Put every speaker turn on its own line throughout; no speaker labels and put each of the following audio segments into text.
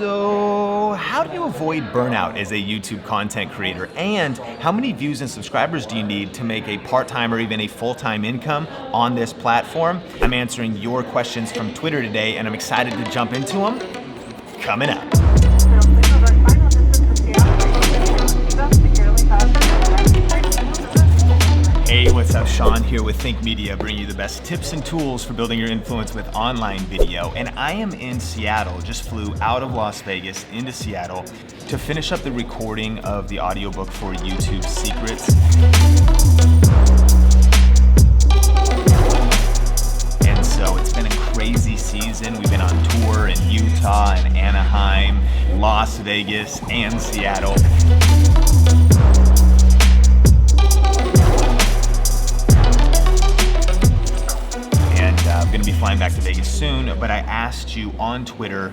So how do you avoid burnout as a YouTube content creator? And how many views and subscribers do you need to make a part-time or even a full-time income on this platform? I'm answering your questions from Twitter today, and I'm excited to jump into them. Coming up. Hey, what's up? Sean here with Think Media, bringing you the best tips and tools for building your influence with online video. And I am in Seattle, just flew out of Las Vegas into Seattle to finish up the recording of the audiobook for YouTube Secrets. And so it's been a crazy season. We've been on tour in Utah and Anaheim, Las Vegas, and Seattle. I'm going to be flying back to Vegas soon, but I asked you on Twitter,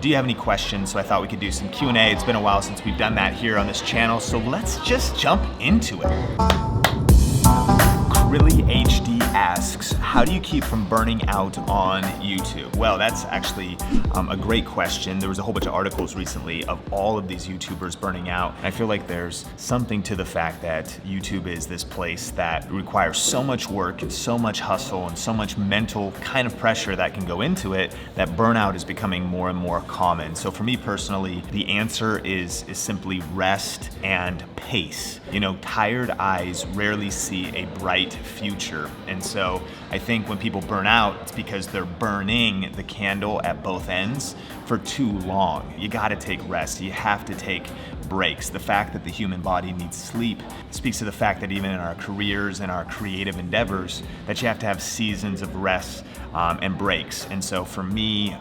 do you have any questions? So I thought we could do some Q&A. It's been a while since we've done that here on this channel, so let's just jump into it. Really HD asks, how do you keep from burning out on YouTube? Well, that's actually a great question. There was a whole bunch of articles recently of all of these YouTubers burning out. And I feel like there's something to the fact that YouTube is this place that requires so much work and so much hustle and so much mental kind of pressure that can go into it that burnout is becoming more and more common. So for me personally, the answer is simply rest and pace. You know, tired eyes rarely see a bright future. And so I think when people burn out, it's because they're burning the candle at both ends for too long. You gotta take rest. You have to take breaks. The fact that the human body needs sleep speaks to the fact that even in our careers and our creative endeavors, that you have to have seasons of rest and breaks. And so for me,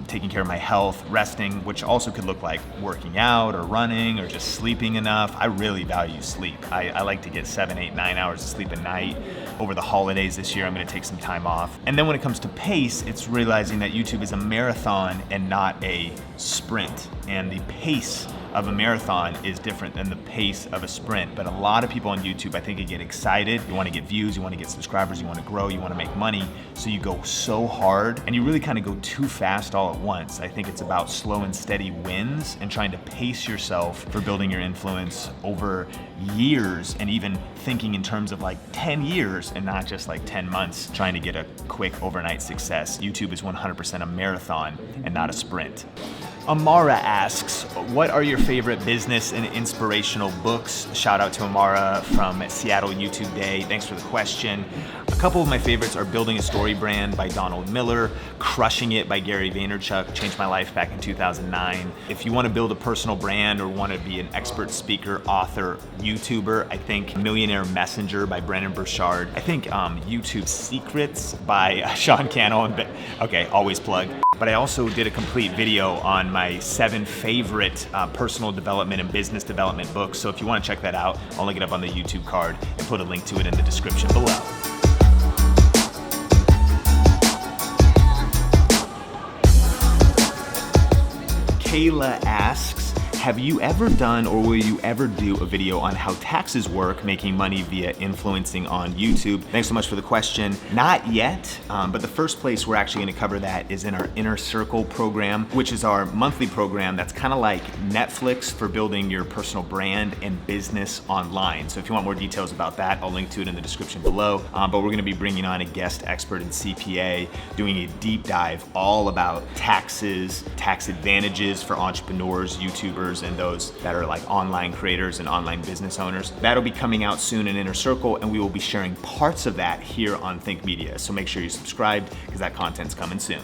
taking care of my health, resting, which also could look like working out or running or just sleeping enough. I really value sleep. I like to get 7, 8, 9 hours of sleep a night. Over the holidays this year, I'm gonna take some time off. And then when it comes to pace, it's realizing that YouTube is a marathon and not a sprint. And the pace of a marathon is different than the pace of a sprint. But a lot of people on YouTube, I think, get excited. You wanna get views, you wanna get subscribers, you wanna grow, you wanna make money. So you go so hard and you really kind of go too fast all at once. I think it's about slow and steady wins and trying to pace yourself for building your influence over years and even thinking in terms of like 10 years and not just like 10 months trying to get a quick overnight success. YouTube is 100% a marathon and not a sprint. Amara asks, what are your favorite business and inspirational books? Shout out to Amara from Seattle YouTube Day. Thanks for the question. A couple of my favorites are Building a StoryBrand by Donald Miller, Crushing It by Gary Vaynerchuk, changed my life back in 2009. If you want to build a personal brand or want to be an expert speaker, author, YouTuber, I think Millionaire Messenger by Brendon Burchard. I think YouTube Secrets by Sean Cannell. Okay, always plug. But I also did a complete video on my 7 favorite personal development and business development books. So if you want to check that out, I'll link it up on the YouTube card and put a link to it in the description below. Kayla asks, have you ever done or will you ever do a video on how taxes work, making money via influencing on YouTube? Thanks so much for the question. Not yet, but the first place we're actually gonna cover that is in our Inner Circle program, which is our monthly program that's kind of like Netflix for building your personal brand and business online. So if you want more details about that, I'll link to it in the description below. But we're gonna be bringing on a guest expert in CPA, doing a deep dive all about taxes, tax advantages for entrepreneurs, YouTubers, and those that are like online creators and online business owners. That'll be coming out soon in Inner Circle, and we will be sharing parts of that here on Think Media. So make sure you're subscribed because that content's coming soon.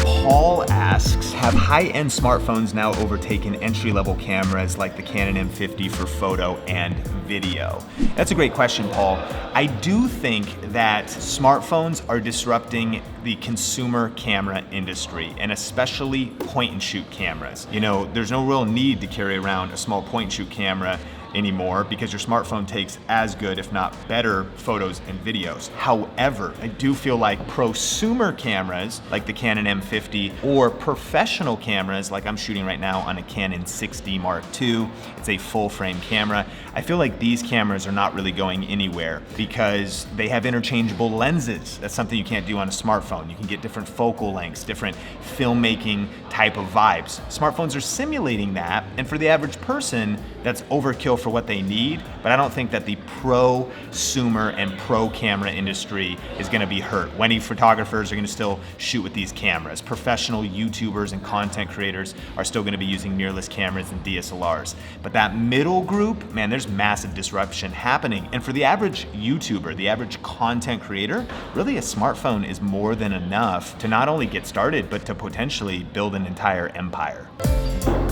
Paul asks, have high-end smartphones now overtaken entry-level cameras like the Canon M50 for photo and video? That's a great question, Paul. I do think that smartphones are disrupting the consumer camera industry, and especially point-and-shoot cameras. You know, there's no real need to carry around a small point-and-shoot camera anymore because your smartphone takes as good, if not better, photos and videos. However, I do feel like prosumer cameras like the Canon M50 or professional cameras like I'm shooting right now on a Canon 6D Mark II, it's a full frame camera. I feel like these cameras are not really going anywhere because they have interchangeable lenses. That's something you can't do on a smartphone. You can get different focal lengths, different filmmaking type of vibes. Smartphones are simulating that, and for the average person, that's overkill for what they need, but I don't think that the prosumer and pro camera industry is gonna be hurt. Many photographers are gonna still shoot with these cameras. Professional YouTubers and content creators are still gonna be using mirrorless cameras and DSLRs. But that middle group, man, there's massive disruption happening. And for the average YouTuber, the average content creator, really a smartphone is more than enough to not only get started, but to potentially build an entire empire.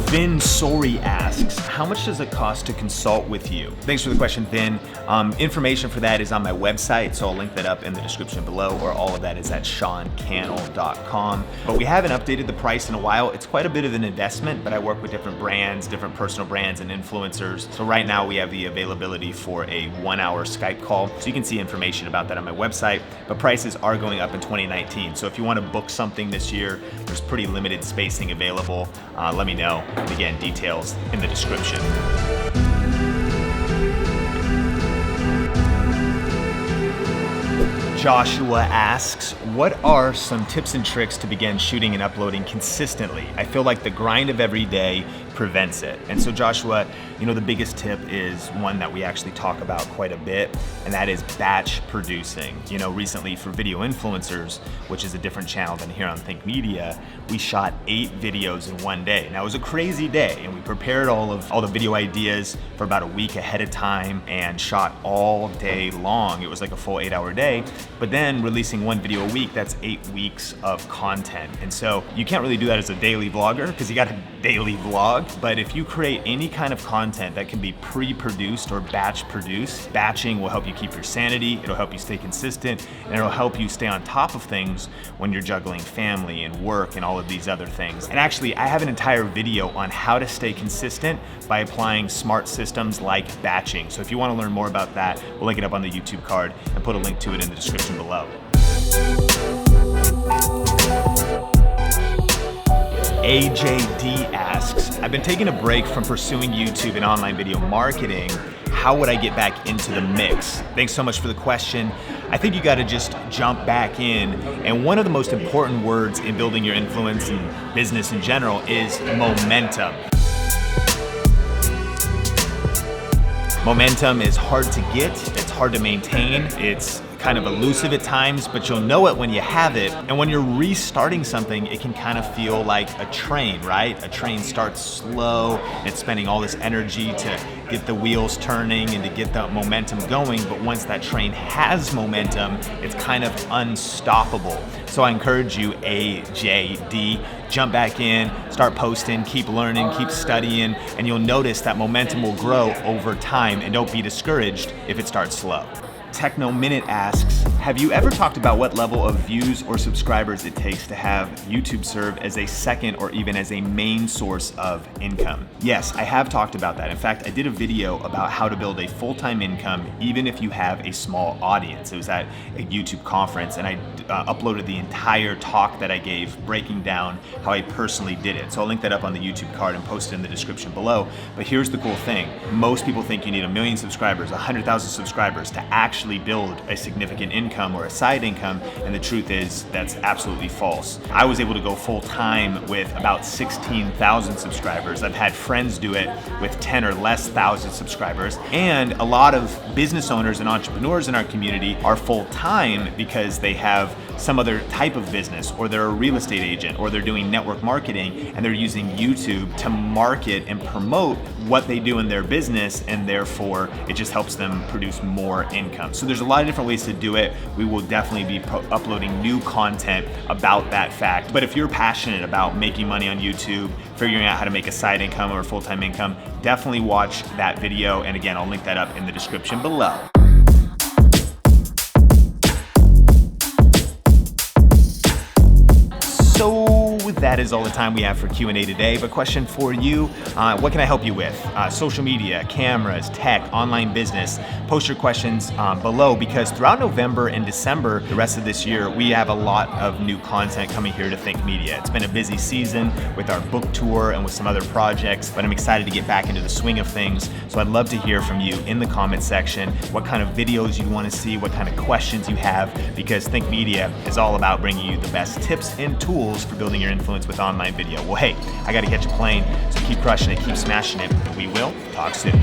Vin Sori asks, how much does it cost to consult with you? Thanks for the question, Vin. Information for that is on my website, so I'll link that up in the description below, or all of that is at seancannell.com. But we haven't updated the price in a while. It's quite a bit of an investment, but I work with different brands, different personal brands and influencers. So right now we have the availability for a 1-hour Skype call. So you can see information about that on my website, but prices are going up in 2019. So if you want to book something this year, there's pretty limited spacing available. Let me know. And again, details in the description. Joshua asks, what are some tips and tricks to begin shooting and uploading consistently? I feel like the grind of every day prevents it. And so Joshua, the biggest tip is one that we actually talk about quite a bit, and that is batch producing. Recently for video influencers, which is a different channel than here on Think Media, we shot 8 videos in one day. Now it was a crazy day, and we prepared all the video ideas for about a week ahead of time and shot all day long. It was like a full 8-hour day, but then releasing one video a week, that's 8 weeks of content. And so you can't really do that as a daily vlogger because you got to daily vlog. But if you create any kind of content that can be pre-produced or batch produced, batching will help you keep your sanity, it'll help you stay consistent, and it'll help you stay on top of things when you're juggling family and work and all of these other things. And actually, I have an entire video on how to stay consistent by applying smart systems like batching. So if you want to learn more about that, we'll link it up on the YouTube card and put a link to it in the description below. AJD asks, I've been taking a break from pursuing YouTube and online video marketing. How would I get back into the mix? Thanks so much for the question. I think you gotta just jump back in. And one of the most important words in building your influence and business in general is momentum. Momentum is hard to get, it's hard to maintain, it's kind of elusive at times, but you'll know it when you have it. And when you're restarting something, it can kind of feel like a train, right? A train starts slow, it's spending all this energy to get the wheels turning and to get the momentum going, but once that train has momentum, it's kind of unstoppable. So I encourage you, AJD, jump back in, start posting, keep learning, keep studying, and you'll notice that momentum will grow over time, and don't be discouraged if it starts slow. Techno Minute asks, have you ever talked about what level of views or subscribers it takes to have YouTube serve as a second or even as a main source of income? Yes, I have talked about that. In fact, I did a video about how to build a full-time income even if you have a small audience. It was at a YouTube conference, and I uploaded the entire talk that I gave breaking down how I personally did it. So I'll link that up on the YouTube card and post it in the description below. But here's the cool thing. Most people think you need 1 million subscribers, 100,000 subscribers to actually build a significant income or a side income, and the truth is that's absolutely false. I was able to go full time with about 16,000 subscribers. I've had friends do it with 10 or less thousand subscribers, and a lot of business owners and entrepreneurs in our community are full time because they have some other type of business, or they're a real estate agent, or they're doing network marketing, and they're using YouTube to market and promote what they do in their business, and therefore it just helps them produce more income. So there's a lot of different ways to do it. We will definitely be uploading new content about that fact. But if you're passionate about making money on YouTube, figuring out how to make a side income or a full-time income, definitely watch that video. And again, I'll link that up in the description below. So that is all the time we have for Q&A today, but question for you, what can I help you with? Social media, cameras, tech, online business. Post your questions below, because throughout November and December, the rest of this year, we have a lot of new content coming here to Think Media. It's been a busy season with our book tour and with some other projects, but I'm excited to get back into the swing of things. So I'd love to hear from you in the comment section, what kind of videos you want to see, what kind of questions you have, because Think Media is all about bringing you the best tips and tools for building your influence with online video. Well, hey, I got to catch a plane, so keep crushing it, keep smashing it, and we will talk soon.